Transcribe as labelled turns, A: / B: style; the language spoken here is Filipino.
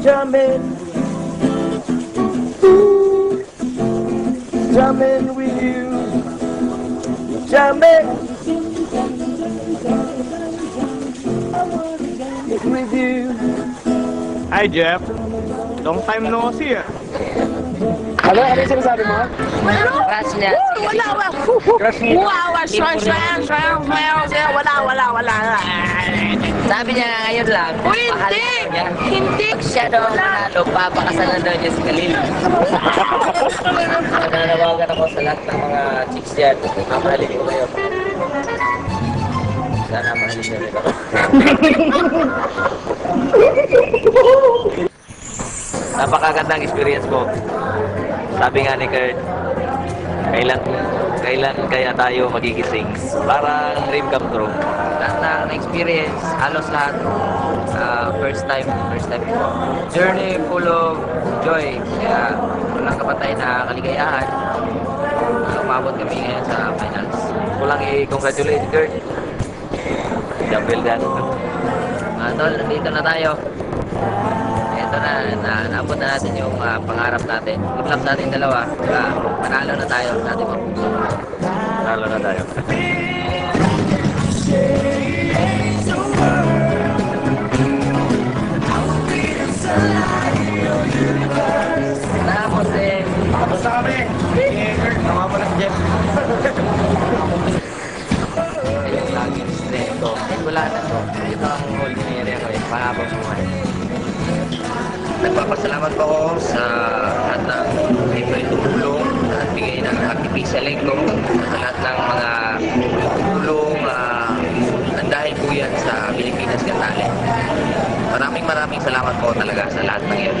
A: Jamming, ooh, jamming with you, jamming with you.
B: Hi, Jeff. Long time no see, ah.
A: Ano yung sinasabi mo?
C: Crush niya.
D: Wala.
A: Crush niya.
D: Wow, wala.
C: Sabi niya ngayon lang.
D: Uy,
C: mahal
D: hindi!
C: niya.
D: Hindi!
C: Pag siya daw ang manalo, papakasalan daw niya si Khalil. Nananawagan ako sa lahat ng mga chicks dyan. Mamahalin ko kayo. Sana mahalin niyo rin ako. Napakagandang experience ko. Sabi nga ni Kurt, kailan kaya tayo magigising? Parang dream come true. Lahat ng experience, halos lahat, first time. Journey full of joy. Kaya walang kapatay na kaligayahan. Umabot kami ngayon sa finals. Kulang i-congratulate Kurt. Double that. Tol, nandito na tayo. Ito na, naabot na natin yung pangarap natin. Good luck sa ating dalawa. Panalo na tayo. Panalo na tayo. Tapos
B: Basta kami. Kurt, tama mo na si Jeff.
C: yung laging strength ko. Wala na to. Ito ang holding area ko. Pahabang sumuhay. Nagpapasalamat po ako sa lahat ng may tumulong at bigay ng artificial leg ko, sa lahat ng mga tulong ang dahil po yan sa Pilipinas Got Talent. Maraming salamat po talaga sa lahat ng yan.